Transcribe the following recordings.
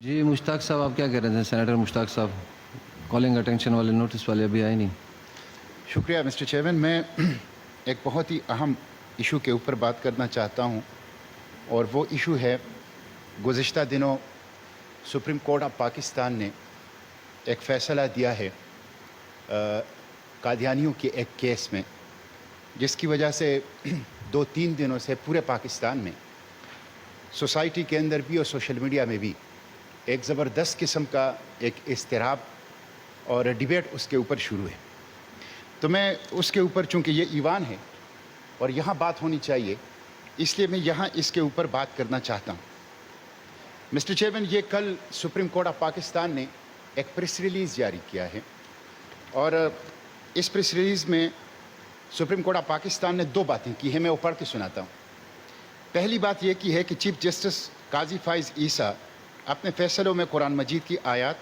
جی مشتاق صاحب، آپ کیا کہہ رہے تھے؟ سینیٹر مشتاق صاحب کالنگ اٹینشن والے نوٹس والے ابھی آئے نہیں. شکریہ مسٹر چیئرمین. میں ایک بہت ہی اہم ایشو کے اوپر بات کرنا چاہتا ہوں، اور وہ ایشو ہے گزشتہ دنوں سپریم کورٹ آف پاکستان نے ایک فیصلہ دیا ہے قادیانیوں کے ایک کیس میں، جس کی وجہ سے 2-3 دنوں سے پورے پاکستان میں سوسائٹی کے اندر بھی اور سوشل میڈیا میں بھی ایک زبردست قسم کا ایک اضطراب اور ڈیبیٹ اس کے اوپر شروع ہے. تو میں اس کے اوپر، چونکہ یہ ایوان ہے اور یہاں بات ہونی چاہیے، اس لیے میں یہاں اس کے اوپر بات کرنا چاہتا ہوں. مسٹر چیئرمین، یہ کل سپریم کورٹ آف پاکستان نے ایک پریس ریلیز جاری کیا ہے، اور اس پریس ریلیز میں سپریم کورٹ آف پاکستان نے 2 باتیں کی ہیں. میں وہ پڑھ کے سناتا ہوں. پہلی بات یہ کی ہے کہ چیف جسٹس قاضی فائز عیسیٰ اپنے فیصلوں میں قرآن مجید کی آیات،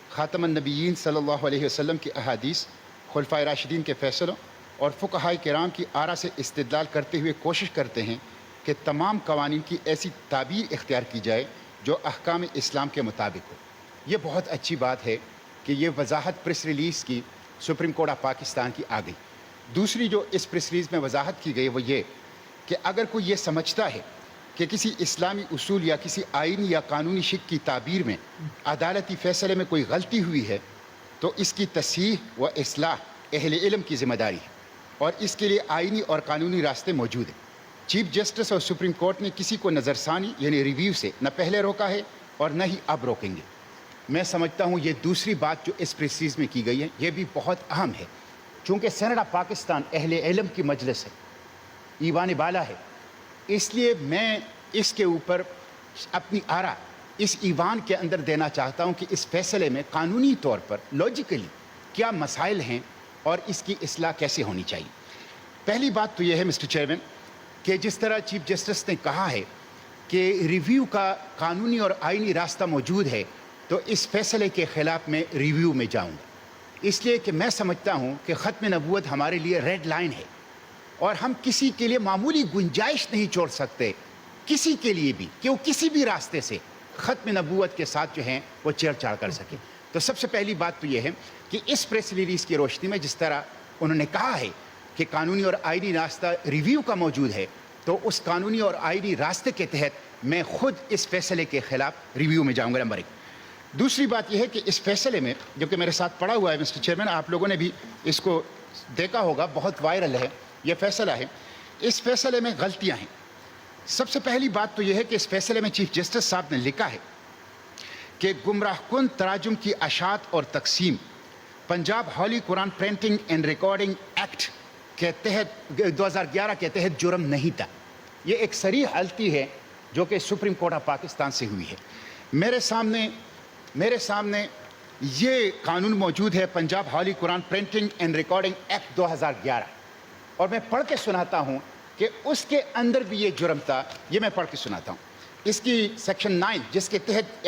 خاتم النبیین صلی اللہ علیہ وسلم کی احادیث، خلفائے راشدین کے فیصلوں اور فقہائے کرام کی آراء سے استدلال کرتے ہوئے کوشش کرتے ہیں کہ تمام قوانین کی ایسی تعبیر اختیار کی جائے جو احکام اسلام کے مطابق ہو. یہ بہت اچھی بات ہے کہ یہ وضاحت پریس ریلیز کی سپریم کورٹ آف پاکستان کی آ گئی. دوسری جو اس پریس ریلیز میں وضاحت کی گئی وہ یہ کہ اگر کوئی یہ سمجھتا ہے کہ کسی اسلامی اصول یا کسی آئینی یا قانونی شک کی تعبیر میں عدالتی فیصلے میں کوئی غلطی ہوئی ہے تو اس کی تصحیح و اصلاح اہل علم کی ذمہ داری ہے، اور اس کے لیے آئینی اور قانونی راستے موجود ہیں. چیف جسٹس اور سپریم کورٹ نے کسی کو نظر ثانی یعنی ریویو سے نہ پہلے روکا ہے اور نہ ہی اب روکیں گے. میں سمجھتا ہوں یہ دوسری بات جو اس پریسیز میں کی گئی ہے یہ بھی بہت اہم ہے، چونکہ سینٹ آف پاکستان اہل علم کی مجلس ہے، ایوان بالا ہے. اس لیے میں اس کے اوپر اپنی آراء اس ایوان کے اندر دینا چاہتا ہوں کہ اس فیصلے میں قانونی طور پر لاجیکلی کیا مسائل ہیں اور اس کی اصلاح کیسے ہونی چاہیے. پہلی بات تو یہ ہے مسٹر چیئرمین کہ جس طرح چیف جسٹس نے کہا ہے کہ ریویو کا قانونی اور آئینی راستہ موجود ہے، تو اس فیصلے کے خلاف میں ریویو میں جاؤں گا، اس لیے کہ میں سمجھتا ہوں کہ ختم نبوت ہمارے لیے ریڈ لائن ہے، اور ہم کسی کے لیے معمولی گنجائش نہیں چھوڑ سکتے، کسی کے لیے بھی، کہ وہ کسی بھی راستے سے ختم نبوت کے ساتھ جو ہیں وہ چھیڑ چھاڑ کر سکے. تو سب سے پہلی بات تو یہ ہے کہ اس پریس ریلیز کی روشنی میں جس طرح انہوں نے کہا ہے کہ قانونی اور آئینی راستہ ریویو کا موجود ہے، تو اس قانونی اور آئینی راستے کے تحت میں خود اس فیصلے کے خلاف ریویو میں جاؤں گا. نمبر 1. دوسری بات یہ ہے کہ اس فیصلے میں، جو کہ میرے ساتھ پڑا ہوا ہے مسٹر چیئرمین، آپ لوگوں نے بھی اس کو دیکھا ہوگا، بہت وائرل ہے یہ فیصلہ ہے. اس فیصلے میں غلطیاں ہیں. سب سے پہلی بات تو یہ ہے کہ اس فیصلے میں چیف جسٹس صاحب نے لکھا ہے کہ گمراہ کن تراجم کی اشاعت اور تقسیم پنجاب ہولی قرآن پرنٹنگ اینڈ ریکارڈنگ ایکٹ کے تحت 2011 کے تحت جرم نہیں تھا. یہ ایک صریح غلطی ہے جو کہ سپریم کورٹ آف پاکستان سے ہوئی ہے. میرے سامنے یہ قانون موجود ہے، پنجاب ہولی قرآن پرنٹنگ اینڈ ریکارڈنگ ایکٹ 2011، اور میں پڑھ کے سناتا ہوں کہ اس کے اندر بھی یہ جرم تھا. یہ میں پڑھ کے سناتا ہوں. اس کی سیکشن 9 جس کے تحت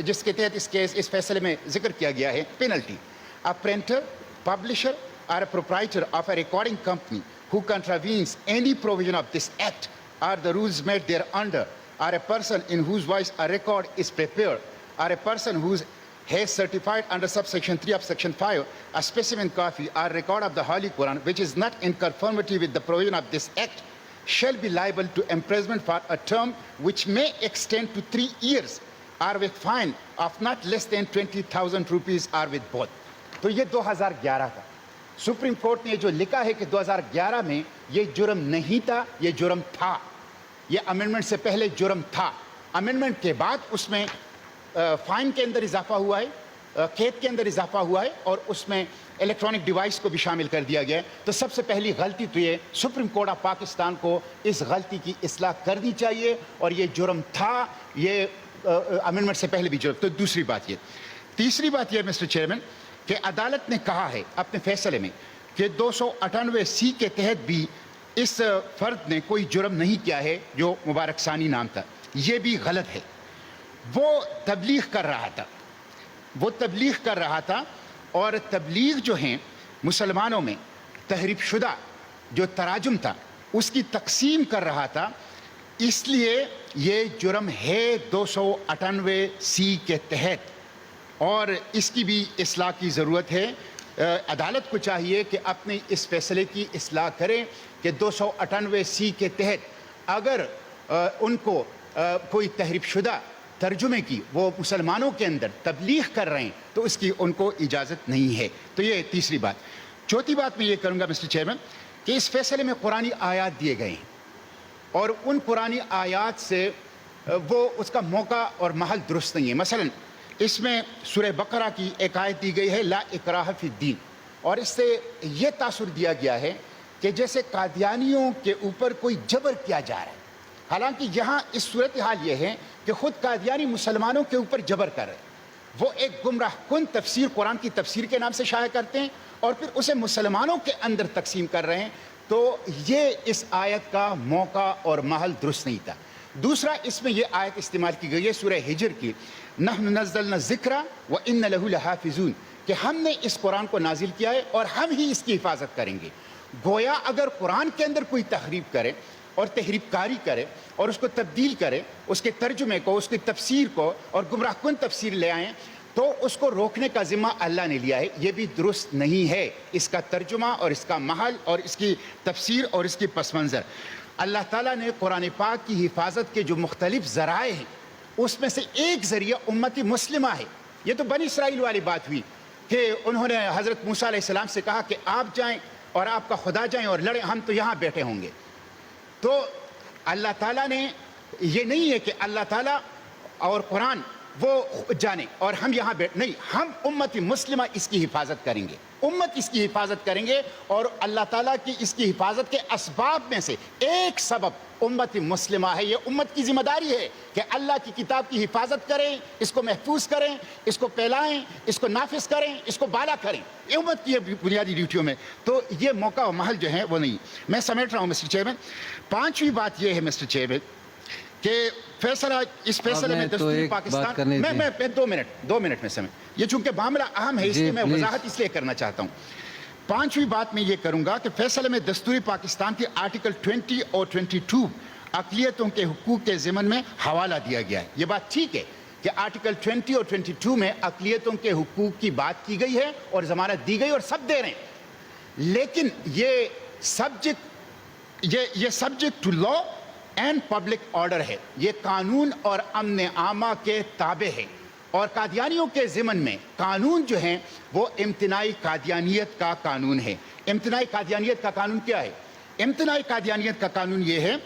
جس کے تحت اس فیصلے میں ذکر کیا گیا ہے، penalty: a printer, publisher or a proprietor of a recording company who contravenes any provision of this act or the rules made thereunder, or a person in whose voice a record is prepared, or a person who has certified under subsection 3 of section 5 a specimen copy or record of the Holy Quran which is not in conformity with the provision of this act shall be liable to imprisonment for a term which may extend to 3 years or with fine of not less than 20,000 rupees or with both. تو یہ 2011 کا supreme court نے جو لکھا ہے کہ 2011 میں یہ جرم نہیں تھا، یہ جرم تھا. یہ امینڈمنٹ سے پہلے جرم تھا. امینڈمنٹ کے بعد اس میں فائن کے اندر اضافہ ہوا ہے، قید کے اندر اضافہ ہوا ہے، اور اس میں الیکٹرانک ڈیوائس کو بھی شامل کر دیا گیا ہے. تو سب سے پہلی غلطی تو یہ سپریم کورٹ آف پاکستان کو اس غلطی کی اصلاح کرنی چاہیے، اور یہ جرم تھا، یہ امینڈمنٹ سے پہلے بھی جرم. تو دوسری بات یہ. تیسری بات یہ مسٹر چیئرمین کہ عدالت نے کہا ہے اپنے فیصلے میں کہ 298C کے تحت بھی اس فرد نے کوئی جرم نہیں کیا ہے جو مبارک ثانی نام تھا. یہ بھی غلط ہے. وہ تبلیغ کر رہا تھا، اور تبلیغ جو ہیں مسلمانوں میں تحریف شدہ جو تراجم تھا اس کی تقسیم کر رہا تھا. اس لیے یہ جرم ہے 298C کے تحت اور اس کی بھی اصلاح کی ضرورت ہے. عدالت کو چاہیے کہ اپنے اس فیصلے کی اصلاح کریں کہ 298C کے تحت اگر ان کو کوئی تحریف شدہ ترجمے کی وہ مسلمانوں کے اندر تبلیغ کر رہے ہیں تو اس کی ان کو اجازت نہیں ہے. تو یہ تیسری بات. چوتھی بات میں یہ کروں گا مسٹر چیئرمین کہ اس فیصلے میں قرآنی آیات دیے گئے ہیں اور ان قرآنی آیات سے وہ اس کا موقع اور محل درست نہیں ہے. مثلا اس میں سورہ بقرہ کی ایک آیت دی گئی ہے لا اکراہ فی الدین اور اس سے یہ تاثر دیا گیا ہے کہ جیسے قادیانیوں کے اوپر کوئی جبر کیا جا رہا ہے. حالانکہ یہاں اس صورتحال یہ ہے کہ خود قادیانی مسلمانوں کے اوپر جبر کر رہے ہیں. وہ ایک گمراہ کن تفسیر قرآن کی تفسیر کے نام سے شائع کرتے ہیں اور پھر اسے مسلمانوں کے اندر تقسیم کر رہے ہیں. تو یہ اس آیت کا موقع اور محل درست نہیں تھا. دوسرا اس میں یہ آیت استعمال کی گئی ہے سورہ ہجر کی نحن نزلنا الذکر وإن لہ لحافظون کہ ہم نے اس قرآن کو نازل کیا ہے اور ہم ہی اس کی حفاظت کریں گے. گویا اگر قرآن کے اندر کوئی تحریف کرے اور تحریف کاری کرے اور اس کو تبدیل کرے اس کے ترجمے کو اس کی تفسیر کو اور گمراہ کن تفسیر لے آئیں تو اس کو روکنے کا ذمہ اللہ نے لیا ہے. یہ بھی درست نہیں ہے. اس کا ترجمہ اور اس کا محل اور اس کی تفسیر اور اس کی پس منظر اللہ تعالیٰ نے قرآن پاک کی حفاظت کے جو مختلف ذرائع ہیں اس میں سے ایک ذریعہ امتی مسلمہ ہے. یہ تو بنی اسرائیل والی بات ہوئی کہ انہوں نے حضرت موسیٰ علیہ السلام سے کہا کہ آپ جائیں اور آپ کا خدا جائیں اور لڑیں ہم تو یہاں بیٹھے ہوں گے. تو اللہ تعالیٰ نے یہ نہیں ہے کہ اللہ تعالیٰ اور قرآن وہ جانے اور ہم یہاں نہیں, ہم امت مسلمہ اس کی حفاظت کریں گے. امت اس کی حفاظت کریں گے اور اللہ تعالیٰ کی اس کی حفاظت کے اسباب میں سے ایک سبب امت مسلمہ ہے. یہ امت کی ذمہ داری ہے کہ اللہ کی کتاب کی حفاظت کریں, اس کو محفوظ کریں, اس کو پھیلائیں, اس کو نافذ کریں, اس کو بالا کریں. یہ امت کی بنیادی ڈیوٹیوں میں تو یہ موقع و محل جو ہے وہ نہیں. میں سمیٹ رہا ہوں مسٹر چیئرمین. پانچویں بات یہ ہے مسٹر چیئرمین کہ فیصلہ اس فیصلے میں دستور پاکستان میں 2 منٹ میں سمجھ یہ چونکہ معاملہ اہم ہے اس لیے میں وضاحت اس لیے کرنا چاہتا ہوں. پانچویں بات میں یہ کروں گا کہ فیصلے میں دستور پاکستان کے آرٹیکل 20 اور 22 اقلیتوں کے حقوق کے ضمن میں حوالہ دیا گیا ہے. یہ بات ٹھیک ہے کہ آرٹیکل 20 اور 22 میں اقلیتوں کے حقوق کی بات کی گئی ہے اور ضمانت دی گئی اور سب دے رہے ہیں, لیکن یہ subject to law and public order ہے. یہ قانون اور امن عامہ کے تابع ہے اور قادیانیوں کے ضمن میں قانون جو ہیں وہ امتناعی قادیانیت کا قانون ہے. امتناعی قادیانیت کا قانون کیا ہے؟ امتناعی قادیانیت کا قانون یہ ہے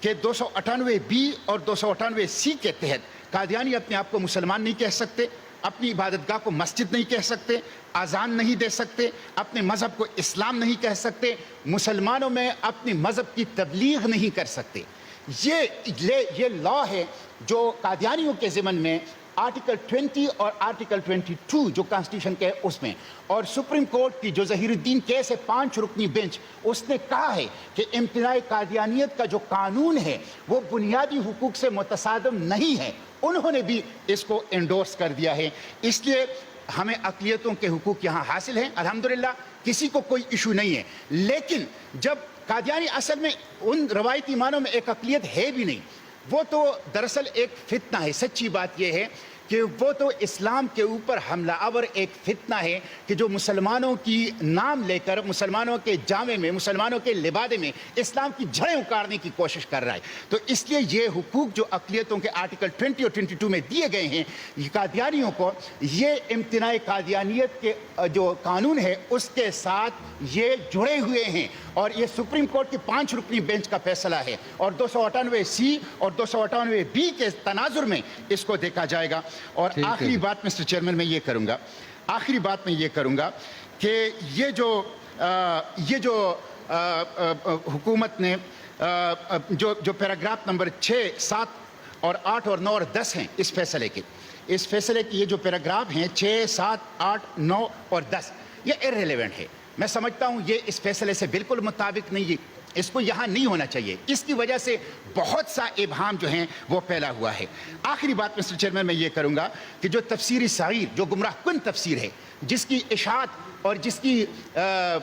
کہ 298B اور 298C کے تحت قادیانی اپنے آپ کو مسلمان نہیں کہہ سکتے, اپنی عبادت گاہ کو مسجد نہیں کہہ سکتے, اذان نہیں دے سکتے, اپنے مذہب کو اسلام نہیں کہہ سکتے, مسلمانوں میں اپنی مذہب کی تبلیغ نہیں کر سکتے. یہ لا ہے جو قادیانیوں کے ضمن میں آرٹیکل 20 اور آرٹیکل 22 جو کانسٹیٹیوشن کے اس میں, اور سپریم کورٹ کی جو ظہیر الدین کیس ہے 5 رکنی بینچ, اس نے کہا ہے کہ امتناعی قادیانیت کا جو قانون ہے وہ بنیادی حقوق سے متصادم نہیں ہے. انہوں نے بھی اس کو انڈورس کر دیا ہے. اس لیے ہمیں اقلیتوں کے حقوق یہاں حاصل ہیں الحمدللہ, کسی کو کوئی ایشو نہیں ہے. لیکن جب قادیانی اصل میں ان روایتی معنوں میں ایک اقلیت ہے بھی نہیں, وہ تو دراصل ایک فتنہ ہے. سچی بات یہ ہے کہ وہ تو اسلام کے اوپر حملہ آور ایک فتنہ ہے کہ جو مسلمانوں کی نام لے کر مسلمانوں کے جامے میں مسلمانوں کے لبادے میں اسلام کی جڑیں اکاڑنے کی کوشش کر رہا ہے. تو اس لیے یہ حقوق جو اقلیتوں کے آرٹیکل 20 اور 22 میں دیے گئے ہیں قادیانیوں کو, یہ امتناعی قادیانیت کے جو قانون ہے اس کے ساتھ یہ جڑے ہوئے ہیں اور یہ سپریم کورٹ کی 5 رکنی بینچ کا فیصلہ ہے اور 298C اور 298B کے تناظر میں اس کو دیکھا جائے گا. اور آخری بات مسٹر چیئرمین میں یہ کروں گا کہ یہ جو حکومت نے جو پیراگراف نمبر 6, 7 اور 8 اور 9 اور 10 ہیں اس فیصلے کی یہ جو پیراگراف ہیں 6, 7, 8, 9 اور 10 یہ irrelevant ہے. میں سمجھتا ہوں یہ اس فیصلے سے بالکل مطابق نہیں ہے, اس کو یہاں نہیں ہونا چاہیے. اس کی وجہ سے بہت سا ابہام جو ہیں وہ پھیلا ہوا ہے. آخری بات مسٹر چیئرمین میں یہ کروں گا کہ جو تفسیری صغیر جو گمراہ کن تفسیر ہے جس کی اشاعت اور جس کی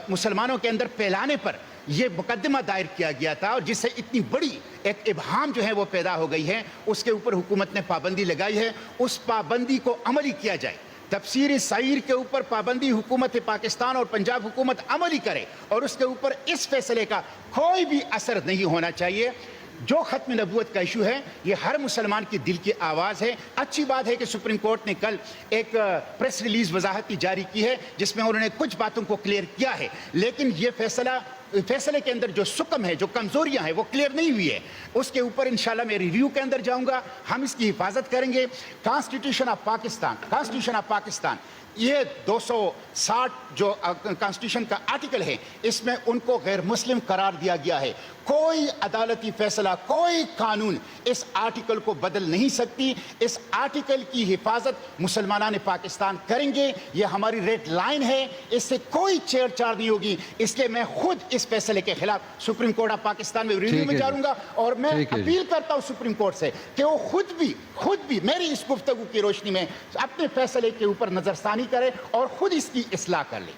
مسلمانوں کے اندر پھیلانے پر یہ مقدمہ دائر کیا گیا تھا اور جس سے اتنی بڑی ایک ابہام جو ہے وہ پیدا ہو گئی ہے، اس کے اوپر حکومت نے پابندی لگائی ہے، اس پابندی کو عملی کیا جائے۔ تفسیر سعیر کے اوپر پابندی حکومت پاکستان اور پنجاب حکومت عملی کرے اور اس کے اوپر اس فیصلے کا کوئی بھی اثر نہیں ہونا چاہیے۔ جو ختم نبوت کا ایشو ہے یہ ہر مسلمان کی دل کی آواز ہے۔ اچھی بات ہے کہ سپریم کورٹ نے کل ایک پریس ریلیز وضاحتی جاری کی ہے جس میں انہوں نے کچھ باتوں کو کلیئر کیا ہے، لیکن یہ فیصلے کے اندر جو سکم ہے، جو کمزوریاں ہیں وہ کلیئر نہیں ہوئی ہے۔ اس کے اوپر انشاءاللہ میں ریویو کے اندر جاؤں گا، ہم اس کی حفاظت کریں گے۔ کانسٹیٹیوشن آف پاکستان یہ 260 جو کانسٹیٹیوشن کا آرٹیکل ہے اس میں ان کو غیر مسلم قرار دیا گیا ہے۔ کوئی عدالتی فیصلہ، کوئی قانون اس آرٹیکل کو بدل نہیں سکتی۔ اس آرٹیکل کی حفاظت مسلمانان پاکستان کریں گے، یہ ہماری ریڈ لائن ہے، اس سے کوئی چھیڑ چھاڑ نہیں ہوگی۔ اس لیے میں خود اس فیصلے کے خلاف سپریم کورٹ آف پاکستان میں ریویو میں جاؤں گا اور میں اپیل کرتا ہوں سپریم کورٹ سے کہ وہ خود بھی میری اس گفتگو کی روشنی میں اپنے فیصلے کے اوپر نظر ثانی کرے اور خود اس کی اصلاح کر لے۔